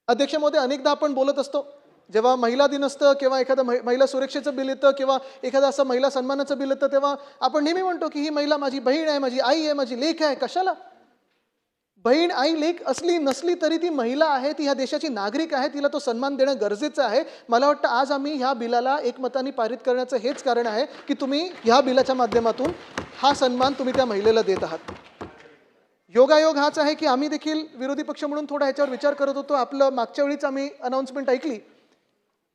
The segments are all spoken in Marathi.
अध्यक्ष महोदय, अनेकदा आपण बोलत असतो जेव्हा महिला दिन असतं किंवा एखादं महिला सुरक्षेचं बिल येतं किंवा एखादं असं महिला सन्मानाचं बिल येतं, तेव्हा आपण नेहमी म्हणतो की ही महिला माझी बहीण आहे, माझी आई आहे, माझी लेक आहे. कशाला? बहीण, आई, लेक असली नसली तरी ती महिला आहे, ती ह्या देशाची नागरिक आहे, तिला तो सन्मान देणं गरजेचं आहे. मला वाटतं आज आम्ही ह्या बिलाला एकमताने पारित करण्याचं हेच कारण आहे की तुम्ही ह्या बिलाच्या माध्यमातून हा सन्मान तुम्ही त्या महिलेला देत आहात. योगायोग हाच आहे की आम्ही देखील विरोधी पक्ष म्हणून थोडा ह्याच्यावर विचार करत होतो. आपलं मागच्या वेळीच आम्ही अनाउन्समेंट ऐकली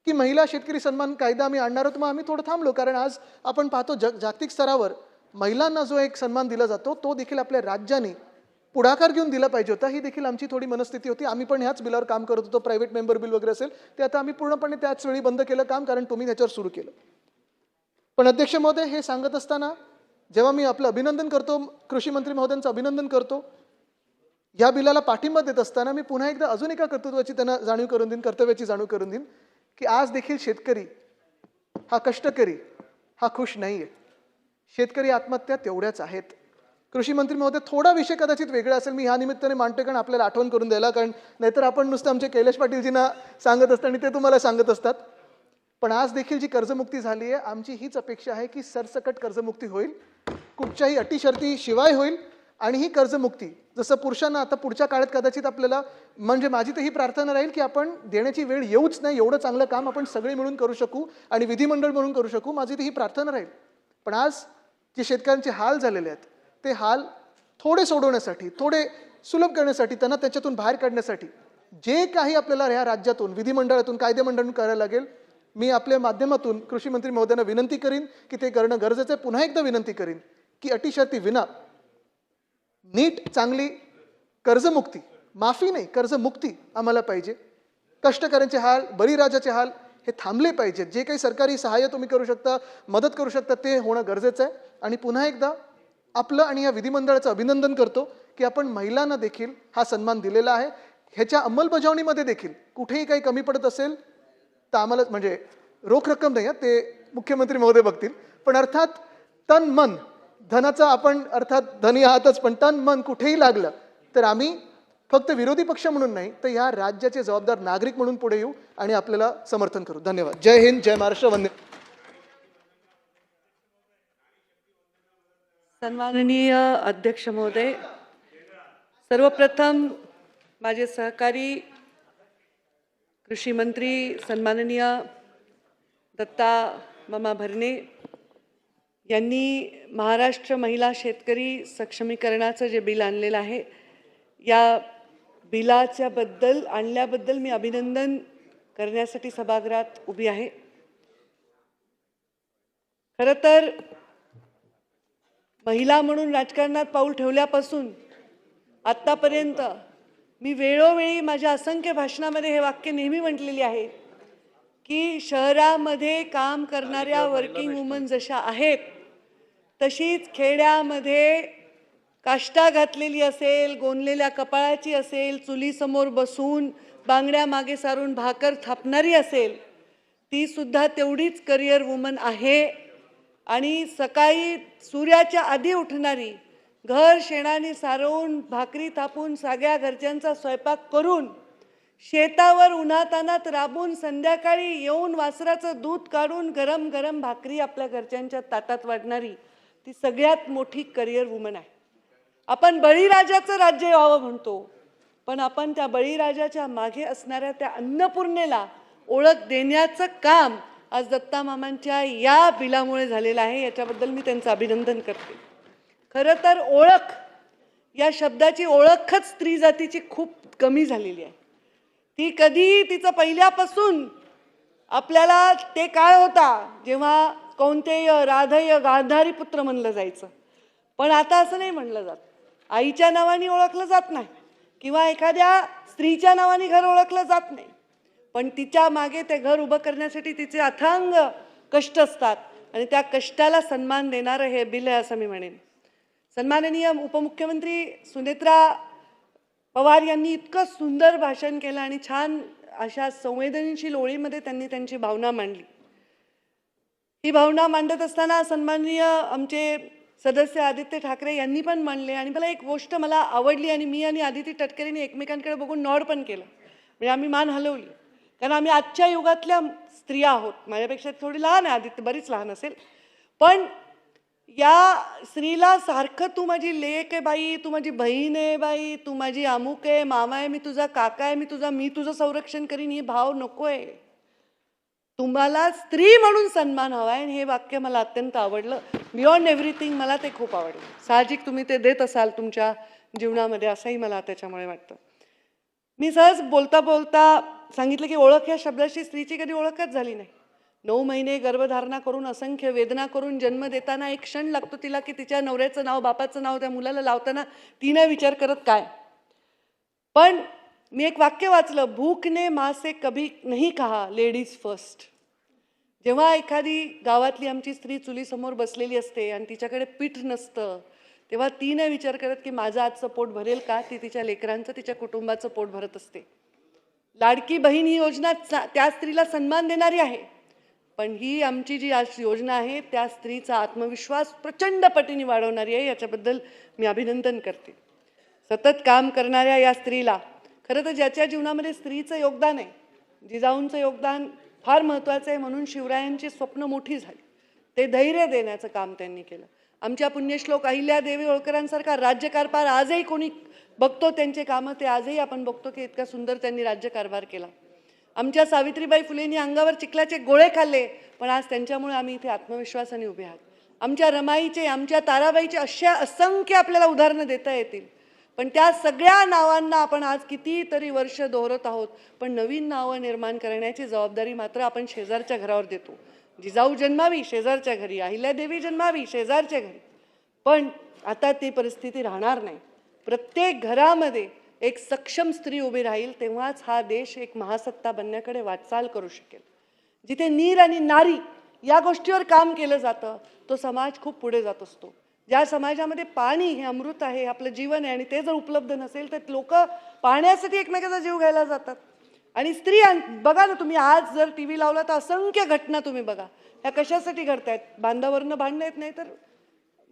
की महिला शेतकरी सन्मान कायदा आम्ही आणणार आहोत. मग आम्ही थोडं थांबलो, कारण आज आपण पाहतो जागतिक स्तरावर महिलांना जो एक सन्मान दिला जातो तो देखील आपल्या राज्याने पुढाकार घेऊन दिला पाहिजे होता. ही देखील आमची थोडी मनस्थिती होती. आम्ही पण ह्याच बिलावर काम करत होतो. प्रायव्हेट मेंबर बिल वगैरे असेल ते आता आम्ही पूर्णपणे त्याच वेळी बंद केलं काम, कारण तुम्ही त्याच्यावर सुरू केलं. पण अध्यक्ष महोदय, हे सांगत असताना जेव्हा मी आपलं अभिनंदन करतो, कृषी मंत्री महोदयांचं अभिनंदन करतो, या बिलाला पाठिंबा देत असताना मी पुन्हा एकदा अजून एका कर्तृत्वाची त्यांना जाणीव करून देईन, कर्तव्याची जाणीव करून देईन की आज देखील शेतकरी हा कष्टकरी हा खुश नाहीये. शेतकरी आत्महत्या तेवढ्याच आहेत. कृषी मंत्री महोदय, थोडा विषय कदाचित वेगळा असेल, मी ह्या निमित्ताने मांडतोय कारण आपल्याला आठवण करून द्यायला, कारण नाहीतर आपण नुसतं आमचे कैलाश पाटीलजींना सांगत असतं आणि ते तुम्हाला सांगत असतात. पण आज देखील जी कर्जमुक्ती झाली आहे, आमची हीच अपेक्षा आहे की सरसकट कर्जमुक्ती होईल, कुठच्याही अटी शर्ती शिवाय होईल. आणि ही कर्जमुक्ती जसं पुरुषांना आता पुढच्या काळात कदाचित आपल्याला, म्हणजे माझी तर ही प्रार्थना राहील की आपण देण्याची वेळ येऊच नाही, एवढं चांगलं काम आपण सगळे मिळून करू शकू आणि विधिमंडळ म्हणून करू शकू. माझी तर ही प्रार्थना राहील. पण आज जे शेतकऱ्यांचे हाल झालेले आहेत ते हाल थोडे सोडवण्यासाठी, थोडे सुलभ करण्यासाठी, त्यांना त्याच्यातून बाहेर काढण्यासाठी जे काही आपल्याला ह्या राज्यातून विधिमंडळातून कायदेमंडळातून करायला लागेल, मी आपल्या माध्यमातून कृषी मंत्री महोदयांना विनंती करीन की ते करणं गरजेचं आहे. पुन्हा एकदा विनंती करीन की अटी शर्ती विना नीट चांगली कर्जमुक्ती, माफी नाही कर्जमुक्ती आम्हाला पाहिजे. कष्टकऱ्यांचे हाल, बळीराजाचे हाल हे थांबले पाहिजेत. जे काही सरकारी सहाय्य तुम्ही करू शकता, मदत करू शकता, ते होणं गरजेचं आहे. आणि पुन्हा एकदा आपलं आणि या विधिमंडळाचं अभिनंदन करतो की आपण महिलांना देखील हा सन्मान दिलेला आहे. ह्याच्या अंमलबजावणीमध्ये देखील कुठेही काही कमी पडत असेल तर आम्हाला, म्हणजे रोख रक्कम नाही, ते मुख्यमंत्री महोदय बघतील, पण अर्थात तन मन, धनाचा आपण अर्थात धनी आहातच, पण तन मन कुठेही लागलं तर आम्ही फक्त विरोधी पक्ष म्हणून नाही तर या राज्याचे जबाबदार नागरिक म्हणून पुढे येऊ आणि आपल्याला समर्थन करू. धन्यवाद. जय हिंद, जय महाराष्ट्र, वंदे. सन्माननीय अध्यक्ष महोदय, सर्वप्रथम माझे सहकारी कृषी मंत्री सन्माननीय दत्ता मामा भरणे यांनी महाराष्ट्र महिला शेतकरी सक्षमीकरणाचं जे बिल आणलेलं आहे, या बिलाच्याबद्दल आणल्याबद्दल मी अभिनंदन करण्यासाठी सभागृहात उभी आहे. खरं तर महिला म्हणून राजकारणात पाऊल ठेवल्यापासून आत्तापर्यंत मी वेळोवेळी माझ्या असंख्य भाषणामध्ये हे वाक्य नेहमी म्हटलेली आहे की शहरामध्ये काम करणाऱ्या वर्किंग वुमन जशा आहेत तशीच खेड्यामध्ये काष्टा घातलेली असेल, गोंदलेल्या कपाळाची असेल, चुलीसमोर बसून बांगड्या मागे सारून भाकर थापणारी असेल, ती सुद्धा तेवढीच करिअर वुमन आहे. आणि सकाळी सूर्याच्या आधी उठणारी, घर शेणाने सारवून भाकरी थापून सगळ्या घरच्यांचा स्वयंपाक करून शेतावर उन्हातानात राबून संध्याकाळी येऊन वासराचं दूध काढून गरम गरम भाकरी आपल्या घरच्यांच्या ताटात वाढणारी ती सगळ्यात मोठी करिअर वुमन आहे. आपण बळीराजाचं राज्य व्हावं म्हणतो, पण आपण त्या बळीराजाच्या मागे असणाऱ्या त्या अन्नपूर्णेला ओळख देण्याचं काम आज दत्ता मामांच्या या बिलामुळे झालेलं आहे. याच्याबद्दल मी त्यांचं अभिनंदन करते. खरं तर ओळख या शब्दाची ओळखच स्त्री जातीची खूप कमी झालेली आहे. ती कधी तिचं पहिल्यापासून आपल्याला ते काळ होता जेव्हा कौंतेय राधेय गांधारी पुत्र म्हणलं जायचं, पण आता असं नाही म्हणलं जात. आईच्या नावाने ओळखलं जात नाही किंवा एखाद्या स्त्रीच्या नावाने घर ओळखलं जात नाही, पण तिच्या मागे ते घर उभं करण्यासाठी तिचे अथांग कष्ट असतात आणि त्या कष्टाला सन्मान देणारं हे बिल आहे असं मी म्हणेन. सन्माननीय उपमुख्यमंत्री सुनेत्रा पवार यांनी इतकं सुंदर भाषण केलं आणि छान अशा संवेदनशील ओळीमध्ये त्यांनी त्यांची भावना मांडली. ही भावना मांडत असताना सन्माननीय आमचे सदस्य आदित्य ठाकरे यांनी पण मांडले. आणि मला एक गोष्ट मला आवडली आणि मी आणि आदिती तटकरेंनी एकमेकांकडे बघून नॉड पण केलं, म्हणजे आम्ही मान हलवली, कारण आम्ही आजच्या युगातल्या स्त्रिया आहोत. माझ्यापेक्षा थोडी लहान आहे आदित्य, बरीच लहान असेल, पण या स्त्रीला सारखं तू माझी लेक आहे बाई, तू माझी बहीण आहे बाई, तू माझी अमुक आहे, मामा आहे, मी तुझा काका आहे, मी तुझं संरक्षण करीन, ही भाव नकोय. तुम्हाला स्त्री म्हणून सन्मान हवा आहे. आणि हे वाक्य मला अत्यंत आवडलं. बियॉन्ड एव्हरीथिंग मला ते खूप आवडलं. साहजिक तुम्ही ते देत असाल तुमच्या जीवनामध्ये, असंही मला त्याच्यामुळे वाटतं. मी सहज बोलता बोलता सांगितलं की ओळख या शब्दाशी स्त्रीची कधी ओळखच झाली नाही. 9 महिने गर्भधारणा करून, असंख्य वेदना करून जन्म देताना एक क्षण लागतो तिला की तिच्या नवऱ्याचं नाव, बापाचं नाव त्या मुलाला लावताना ती नाही विचार करत काय. पण मी एक वाक्य वाचलं, भूख ने माँ से कभी नहीं कहा लेडीज फर्स्ट. जेव्हा एखादी गावातली आमची स्त्री चुलीसमोर बसलेली असते आणि तिच्याकडे पीठ नसतं, तेव्हा ती नाही विचार करत की माझं आजचं पोट भरेल का. ती तिच्या लेकरांचं, तिच्या कुटुंबाचं पोट भरत असते. लाडकी बहीण ही योजना त्या स्त्रीला सन्मान देणारी आहे, पण ही आमची जी आज योजना आहे त्या स्त्रीचा आत्मविश्वास प्रचंड पटीने वाढवणारी आहे. याच्याबद्दल मी अभिनंदन करते. सतत काम करणाऱ्या या स्त्रीला, खरं तर ज्याच्या जीवनामध्ये स्त्रीचं योगदान आहे, जिजाऊंचं योगदान फार महत्त्वाचं आहे, म्हणून शिवरायांची स्वप्न मोठी झाली. ते धैर्य देण्याचं काम त्यांनी केलं. आमच्या पुण्यश्लोक अहिल्यादेवी होळकरांसारखा राज्यकारभार आजही कोणी बघतो, त्यांचे कामं ते आजही आपण बघतो की इतका सुंदर त्यांनी राज्यकारभार केला. आमच्या सावित्रीबाई फुलेंनी अंगावर चिखलाचे गोळे खाल्ले, पण आज त्यांच्यामुळे आम्ही इथे आत्मविश्वासाने उभे आहोत. आमच्या रमाईचे, आमच्या ताराबाईचे अशा असंख्य आपल्याला उदाहरणं देता येतील, पण त्या सगळ्या नावांना आपण आज कितीतरी वर्ष दोहरत आहोत. पण नवीन नावं निर्माण करण्याची जबाबदारी मात्र आपण शेजारच्या घरावर देतो. जिजाऊ जन्मावी शेजारच्या घरी, अहिल्यादेवी जन्मावी शेजारच्या घरी. पण आता ती परिस्थिती राहणार नाही. प्रत्येक घरामध्ये एक सक्षम स्त्री उभी राहील, तेव्हाच हा देश एक महासत्ता बनण्याकडे वाटचाल करू शकेल. जिथे नीर आणि नारी या गोष्टीवर काम केलं जातं, तो समाज खूप पुढे जात असतो. ज्या समाजामध्ये पाणी हे अमृत आहे, आपलं जीवन आहे, आणि ते जर उपलब्ध नसेल तर लोक पाण्यासाठी एकमेकाचा जीव घ्यायला जातात. आणि स्त्री बघा ना तुम्ही, आज जर टी व्ही लावला तर असंख्य घटना तुम्ही बघा. ह्या कशासाठी घडतायत? बांधावरनं भांडणं येत नाही तर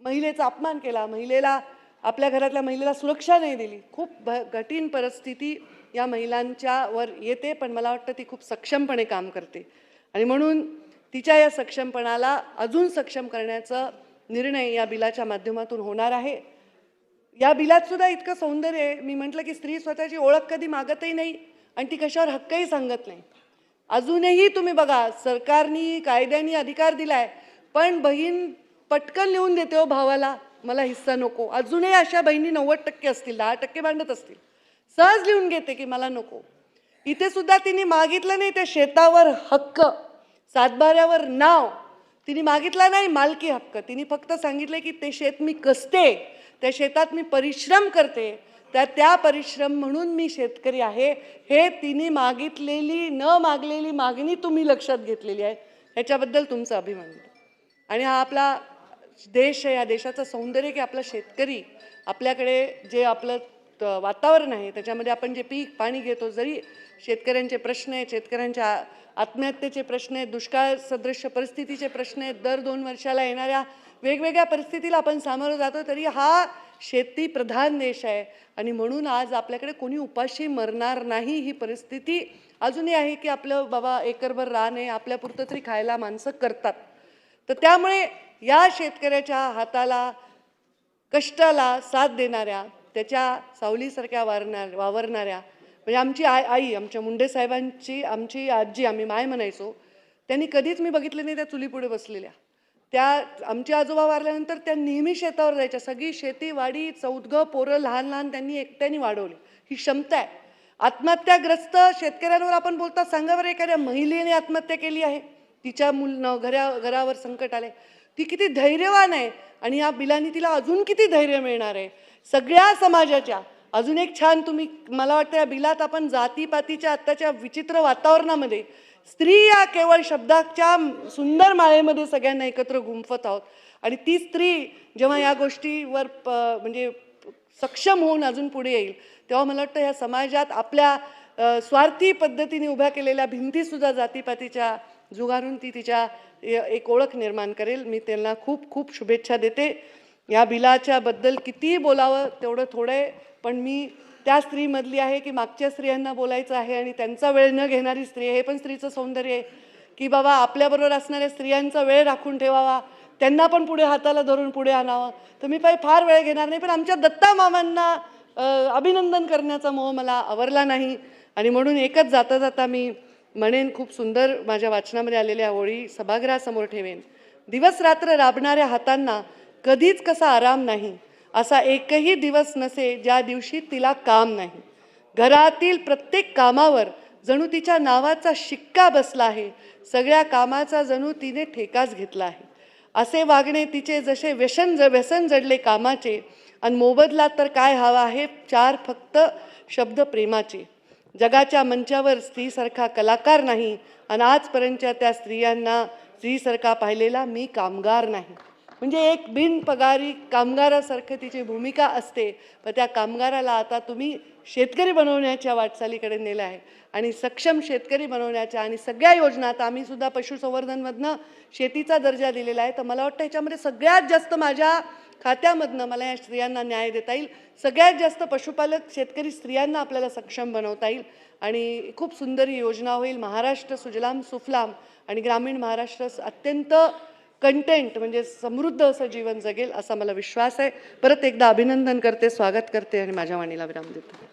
महिलेचा अपमान केला, महिलेला, आपल्या घरातल्या महिलेला सुरक्षा नाही दिली. खूप कठीण परिस्थिती या महिलांच्या वर येते, पण मला वाटतं ती खूप सक्षमपणे काम करते. आणि म्हणून तिच्या या सक्षमपणाला अजून सक्षम करण्याचा निर्णय या बिलाच्या माध्यमातून होणार आहे. या बिलात सुद्धा इतकं सौंदर्य आहे. मी म्हटलं की स्त्री स्वतःची ओळख कधी मागतही नाही आणि ती कशावर हक्कही सांगत नाही. अजूनही तुम्ही बघा, सरकारनी कायद्याने अधिकार दिलाय, पण बहीण पटकन लिहून देते हो भावाला, मला हिस्सा नको. अजूनही अशा बहिणी 90% असतील, 10% भांडत असतील, सहज लिहून घेते की मला नको. इथे सुद्धा तिने मागितलं नाही त्या शेतावर हक्क, सातबाऱ्यावर नाव तिने मागितला नाही, मालकी हक्क. तिने फक्त सांगितले की ते शेत मी कसते, त्या शेतात मी परिश्रम करते, त्या परिश्रम म्हणून मी शेतकरी आहे. हे तिने मागितलेली, न मागलेली मागणी तुम्ही लक्षात घेतलेली आहे. ह्याच्याबद्दल तुमचं अभिनंदन. आणि हा आपला देश आहे, या देशाचं सौंदर्य की आपला शेतकरी, आपल्याकडे जे आपलं वातावरण आहे त्याच्यामध्ये आपण जे पीक पाणी घेतो, जरी शेतकऱ्यांचे प्रश्न आहेत, शेतकऱ्यांच्या आत्महत्येचे प्रश्न आहेत, दुष्काळ सदृश्य परिस्थितीचे प्रश्न आहेत, दर 2 वर्षाला येणाऱ्या वेगवेगळ्या परिस्थितीला आपण सामोरं जातो, तरी हा शेती प्रधान देश आहे. आणि म्हणून आज आपल्याकडे कोणी उपाशी मरणार नाही ही परिस्थिती अजूनही आहे की आपलं बाबा एकरभर रान आहे, आपल्यापुरतं तरी खायला माणसं करतात. तर त्यामुळे या शेतकऱ्याच्या हाताला, कष्टाला साथ देणाऱ्या, त्याच्या सावलीसारख्या वावरणाऱ्या, म्हणजे आमची आई, आमच्या मुंडे साहेबांची आमची आजी, आम्ही माय म्हणायचो, त्यांनी कधीच मी बघितलं नाही त्या चुलीपुढे बसलेल्या. त्या आमचे आजोबा वारल्यानंतर त्या नेहमी शेतावर जायच्या. सगळी शेती वाडी, चौघं पोरं लहान लहान त्यांनी एकट्याने वाढवली. ही क्षमता आहे. आत्महत्याग्रस्त शेतकऱ्यांवर आपण बोलतात, सांगा बरं एखाद्या महिलेने आत्महत्या केली आहे, तिच्या घरावर संकट आले, ती किती धैर्यवान आहे. आणि या बिलांनी तिला अजून किती धैर्य मिळणार आहे सगळ्या समाजाच्या. अजून एक छान, तुम्ही, मला वाटतं या बिलात आपण जातीपातीच्या आत्ताच्या विचित्र वातावरणामध्ये स्त्री या केवळ शब्दाच्या सुंदर माळेमध्ये सगळ्यांना एकत्र गुंफत आहोत. आणि ती स्त्री जेव्हा या गोष्टीवर म्हणजे सक्षम होऊन अजून पुढे येईल, तेव्हा मला वाटतं या समाजात आपल्या स्वार्थी पद्धतीने उभ्या केलेल्या भिंतीसुद्धा जातीपातीच्या जुगारून ती तिच्या एक ओळख निर्माण करेल. मी त्यांना खूप खूप शुभेच्छा देते. या बिलाच्या बद्दल कितीही बोलावं तेवढं थोडं आहे, पण मी त्या स्त्रीमधली आहे की मागच्या स्त्रियांना बोलायचं आहे आणि त्यांचा वेळ न घेणारी स्त्री आहे. हे पण स्त्रीचं सौंदर्य आहे की बाबा आपल्याबरोबर असणाऱ्या स्त्रियांचा वेळ राखून ठेवावा, त्यांना पण पुढे हाताला धरून पुढे आणावं. तर मी फार वेळ घेणार नाही, पण आमच्या दत्ता मामांना अभिनंदन करण्याचा मोह मला आवरला नाही. आणि म्हणून एकच जाता जाता मी म्हणेन, खूप सुंदर माझ्या वाचनामध्ये आलेल्या ओळी सभागृहासमोर ठेवेन. दिवस रात्र राबणाऱ्या हातांना कधीच कसा आराम नाही, असा एकही दिवस नसे ज्या दिवशी तिला काम नाही. घरातील प्रत्येक कामावर जणू तिच्या नावाचा शिक्का बसला आहे. सगळ्या कामाचा जणू तिने ठेकाच घेतला आहे. असे वागणे तिचे जसे व्यसन जडले कामाचे, आणि मोबदला तर काय हवा आहे, चार फक्त शब्द प्रेमाचे. जगाच्या मंचावर स्त्रीसारखा कलाकार नाही, आणि आजपर्यंतच्या त्या स्त्रीसारखा पाहिलेला मी कामगार नाही. म्हणजे एक बिनपगारी कामगारासारखं तिची भूमिका असते. पण त्या कामगाराला आता तुम्ही शेतकरी बनवण्याच्या वाटचालीकडे नेलं आहे, आणि सक्षम शेतकरी बनवण्याच्या आणि सगळ्या योजना, आता आम्ही सुद्धा पशुसंवर्धनमधनं शेतीचा दर्जा दिलेला आहे. तर मला वाटतं ह्याच्यामध्ये सगळ्यात जास्त माझ्या खात्यामधनं मला या स्त्रियांना न्याय देता येईल. सगळ्यात जास्त पशुपालक शेतकरी स्त्रियांना आपल्याला सक्षम बनवता येईल, आणि खूप सुंदर ही योजना होईल. महाराष्ट्र सुजलाम सुफलाम आणि ग्रामीण महाराष्ट्र अत्यंत कंटेंट म्हणजे समृद्ध असं जीवन जगेल असा मला विश्वास आहे. परत एकदा अभिनंदन करते, स्वागत करते आणि माझ्या वाणीला विराम देते.